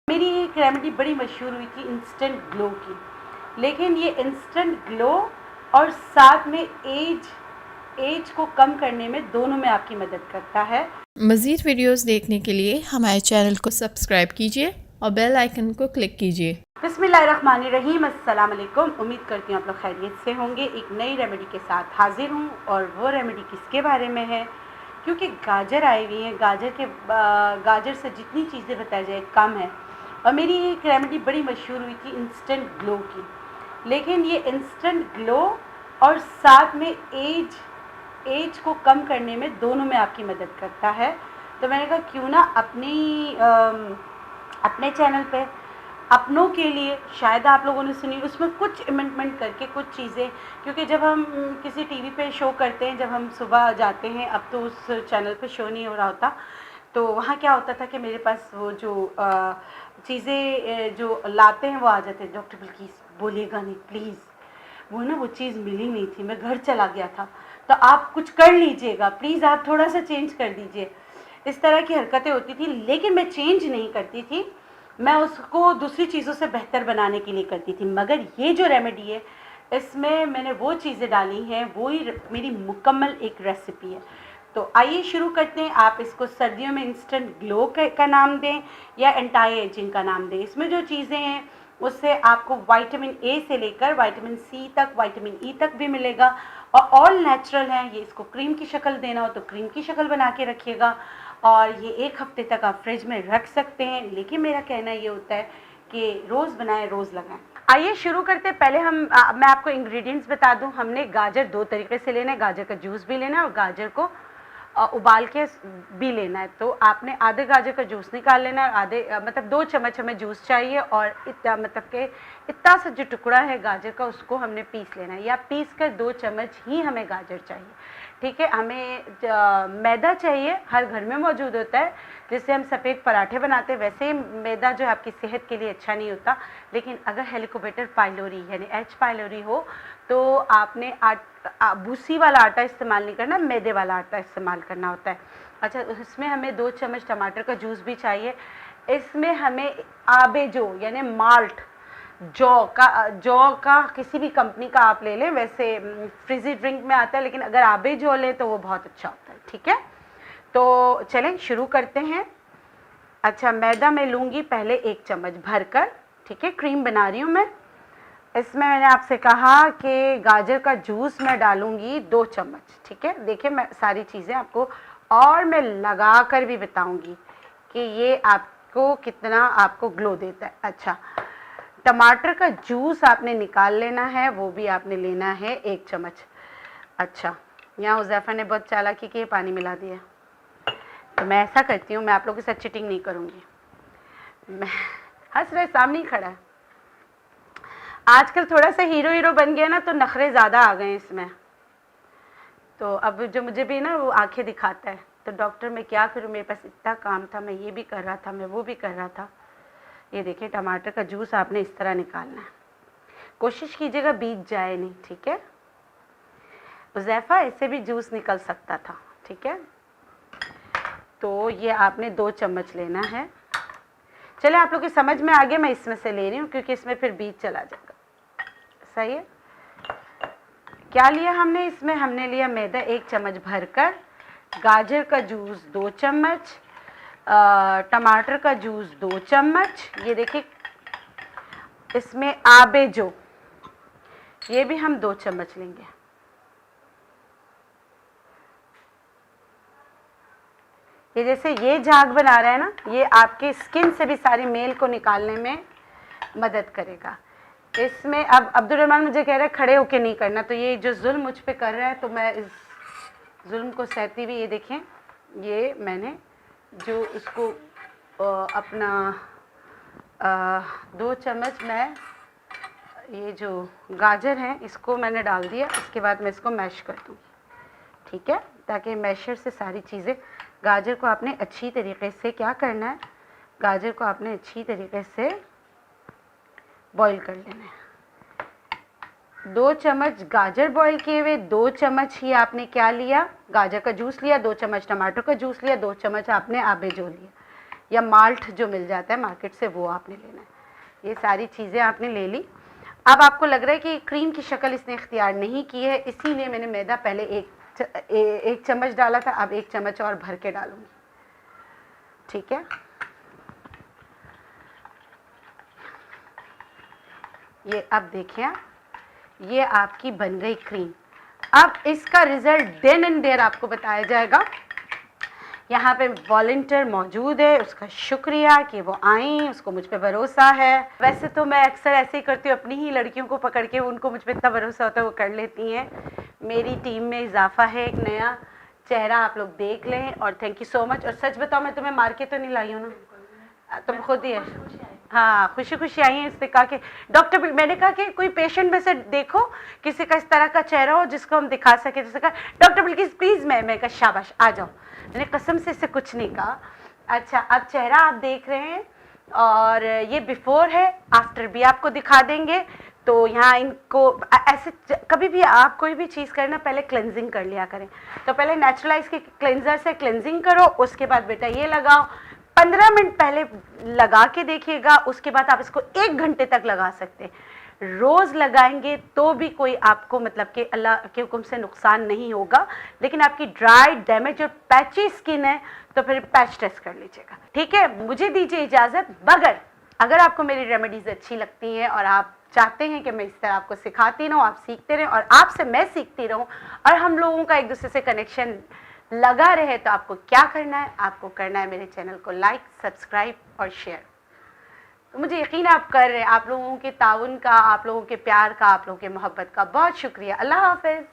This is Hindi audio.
मेरी एक रेमेडी बड़ी मशहूर हुई थी इंस्टेंट ग्लो की, लेकिन ये इंस्टेंट ग्लो और साथ में एज को कम करने में, दोनों में आपकी मदद करता है। मज़ीद वीडियोस देखने के लिए हमारे चैनल को सब्सक्राइब कीजिए और बेल आइकन को क्लिक कीजिए। बिस्मिल्लाहिर्रहमानिर्रहीम, अस्सलाम वालेकुम। उम्मीद करती हूँ आप लोग खैरियत से होंगे। एक नई रेमेडी के साथ हाजिर हूँ और वो रेमेडी किसके बारे में है, क्योंकि गाजर आई हुई है। गाजर से जितनी चीज़ें बताई जाए कम है। और मेरी एक रेमेडी बड़ी मशहूर हुई थी इंस्टेंट ग्लो की, लेकिन ये इंस्टेंट ग्लो और साथ में एज को कम करने में, दोनों में आपकी मदद करता है। तो मैंने कहा क्यों ना अपने चैनल पे अपनों के लिए, शायद आप लोगों ने सुनी, उसमें कुछ अमेंडमेंट करके कुछ चीज़ें, क्योंकि जब हम किसी टीवी पे शो करते हैं, जब हम सुबह जाते हैं, अब तो उस चैनल पे शो नहीं हो रहा होता, तो वहाँ क्या होता था कि मेरे पास वो जो चीज़ें जो लाते हैं वो आ जाते हैं। डॉक्टर बिल्किस बोलिएगा नहीं प्लीज़, वो चीज़ मिली नहीं थी, मैं घर चला गया था, तो आप कुछ कर लीजिएगा प्लीज़, आप थोड़ा सा चेंज कर दीजिए। इस तरह की हरकतें होती थी, लेकिन मैं चेंज नहीं करती थी, मैं उसको दूसरी चीज़ों से बेहतर बनाने के लिए करती थी। मगर ये जो रेमेडी है, इसमें मैंने वो चीज़ें डाली हैं, वो ही मेरी मुकम्मल एक रेसिपी है। तो आइए शुरू करते हैं। आप इसको सर्दियों में इंस्टेंट ग्लो का नाम दें या एंटी एजिंग का नाम दें। इसमें जो चीज़ें हैं उससे आपको विटामिन ए से लेकर विटामिन सी तक, विटामिन ई तक भी मिलेगा, और ऑल नेचुरल है। ये इसको क्रीम की शक्ल देना हो तो क्रीम की शक्ल बना के रखिएगा, और ये 1 हफ्ते तक आप फ्रिज में रख सकते हैं। लेकिन मेरा कहना ये होता है कि रोज़ बनाएं, रोज़ लगाएं। आइए शुरू करते हैं। पहले मैं आपको इंग्रेडिएंट्स बता दूं। हमने गाजर 2 तरीके से लेना है, गाजर का जूस भी लेना है और गाजर को उबाल के भी लेना है। तो आपने आधे गाजर का जूस निकाल लेना है, मतलब 2 चम्मच हमें जूस चाहिए, और इतना सा जो टुकड़ा है गाजर का उसको हमने पीस लेना है, या पीस कर 2 चम्मच ही हमें गाजर चाहिए। ठीक है। हमें मैदा चाहिए, हर घर में मौजूद होता है, जिससे हम सफ़ेद पराठे बनाते हैं। वैसे ही मैदा जो है आपकी सेहत के लिए अच्छा नहीं होता, लेकिन अगर हेलिकोबैक्टर पाइलोरी यानी एच पाइलोरी हो तो आपने भूसी वाला आटा इस्तेमाल नहीं करना, मैदे वाला आटा इस्तेमाल करना होता है। अच्छा, इसमें हमें 2 चम्मच टमाटर का जूस भी चाहिए। इसमें हमें आबेजो यानी माल्ट, जौ का किसी भी कंपनी का आप ले लें, वैसे फ्रिजी ड्रिंक में आता है, लेकिन अगर आबेजो लें तो वो बहुत अच्छा होता है। ठीक है, तो चलें शुरू करते हैं। अच्छा, मैदा मैं लूँगी पहले 1 चम्मच भरकर। ठीक है, क्रीम बना रही हूँ मैं। इसमें मैंने आपसे कहा कि गाजर का जूस मैं डालूँगी 2 चम्मच। ठीक है, देखिए मैं सारी चीज़ें आपको और मैं लगा कर भी बताऊँगी कि ये आपको कितना आपको ग्लो देता है। अच्छा, टमाटर का जूस आपने निकाल लेना है, वो भी आपने लेना है 1 चम्मच। अच्छा, यहाँ हुज़ैफ़ा ने बहुत चालाकी की पानी मिला दिया, तो मैं ऐसा करती हूँ, मैं आप लोगों के साथ चीटिंग नहीं करूँगी। मैं हंस रहे, सामने ही खड़ा है। आजकल थोड़ा सा हीरो बन गया ना, तो नखरे ज़्यादा आ गए इसमें। तो अब जो मुझे भी ना वो आंखें दिखाता है, तो डॉक्टर मैं क्या करूँ, मेरे पास इतना काम था, मैं ये भी कर रहा था, मैं वो भी कर रहा था। ये देखिए, टमाटर का जूस आपने इस तरह निकालना है, कोशिश कीजिएगा बीच जाए नहीं। ठीक है, हुज़ैफ़ा ऐसे भी जूस निकल सकता था। ठीक है, तो ये आपने 2 चम्मच लेना है। चले, आप लोग की समझ में आ गया, मैं इसमें से ले रही हूँ क्योंकि इसमें फिर बीच चला जाएगा। सही है। क्या लिया हमने इसमें, हमने लिया मैदा 1 चम्मच भरकर, गाजर का जूस 2 चम्मच, टमाटर का जूस 2 चम्मच, ये देखिए इसमें आबेजो, ये भी हम 2 चम्मच लेंगे। ये जैसे ये झाग बना रहा है ना, ये आपके स्किन से भी सारी मेल को निकालने में मदद करेगा। इसमें अब अब्दुल-रहमान मुझे कह रहा है खड़े होके नहीं करना, तो ये जो जुल्म मुझ पे कर रहा है, तो मैं इस जुल्म को सहती हुई, ये देखें, ये मैंने जो उसको अपना 2 चम्मच मैं ये जो गाजर है इसको मैंने डाल दिया। इसके बाद मैं इसको मैश कर दूँ। ठीक है, ताकि मैशर से सारी चीज़ें, गाजर को आपने अच्छी तरीके से क्या करना है, गाजर को आपने अच्छी तरीके से बॉईल कर लेना है। 2 चम्मच गाजर बॉईल किए हुए, 2 चम्मच ही आपने क्या लिया, गाजर का जूस लिया, 2 चम्मच टमाटर का जूस लिया, 2 चम्मच आपने आबेजो लिया। या माल्ट जो मिल जाता है मार्केट से, वो आपने लेना है। ये सारी चीज़ें आपने ले ली। अब आपको लग रहा है कि क्रीम की शक्ल इसने इख्तियार नहीं की है, इसीलिए मैंने मैदा पहले एक चम्मच डाला था, अब 1 चम्मच और भर के डालूंगी। ठीक है, ये अब देखिए ये आपकी बन गई क्रीम। अब इसका रिजल्ट देन एंड देयर आपको बताया जाएगा। यहाँ पे वॉलंटियर मौजूद है, उसका शुक्रिया कि वो आई, उसको मुझ पे भरोसा है। वैसे तो मैं अक्सर ऐसे ही करती हूँ, अपनी ही लड़कियों को पकड़ के, उनको मुझ पे इतना भरोसा होता है वो कर लेती हैं। मेरी टीम में इजाफा है, एक नया चेहरा आप लोग देख लें। और थैंक यू सो मच। और सच बताओ, मैं तुम्हें मार के तो नहीं लाई हूँ ना, तुम खुद ही है। हाँ, खुशी खुशी आई है। इसने कहा कि डॉक्टर, मैंने कहा कि कोई पेशेंट में से देखो किसी का इस तरह का चेहरा हो जिसको हम दिखा सके। जैसे कहा डॉक्टर बिल्किस प्लीज़, मैं कहा शाबाश आ जाओ। मैंने कसम से इससे कुछ नहीं कहा। अच्छा, अब चेहरा आप देख रहे हैं और ये बिफोर है, आफ्टर भी आपको दिखा देंगे। तो यहाँ इनको ऐसे कभी भी आप कोई भी चीज़ करें ना, पहले क्लेंजिंग कर लिया करें। तो पहले नेचुरलाइज के क्लेंजर से क्लेंजिंग करो, उसके बाद बेटा ये लगाओ। 15 मिनट पहले लगा के देखिएगा, उसके बाद आप इसको 1 घंटे तक लगा सकते हैं। रोज़ लगाएंगे तो भी कोई आपको मतलब कि अल्लाह के हुक्म से नुकसान नहीं होगा। लेकिन आपकी ड्राई, डैमेज और पैची स्किन है तो फिर पैच टेस्ट कर लीजिएगा। ठीक है, मुझे दीजिए इजाज़त। मगर अगर आपको मेरी रेमेडीज़ अच्छी लगती हैं और आप चाहते हैं कि मैं इस तरह आपको सिखाती रहूँ, आप सीखते रहें और आपसे मैं सीखती रहूँ और हम लोगों का एक दूसरे से कनेक्शन लगा रहे, तो आपको क्या करना है? आपको करना है मेरे चैनल को लाइक, सब्सक्राइब और शेयर। तो मुझे यकीन आप कर रहे हैं। आप लोगों के ताउन का, आप लोगों के प्यार का, आप लोगों के मोहब्बत का बहुत शुक्रिया। अल्लाह हाफ़िज़।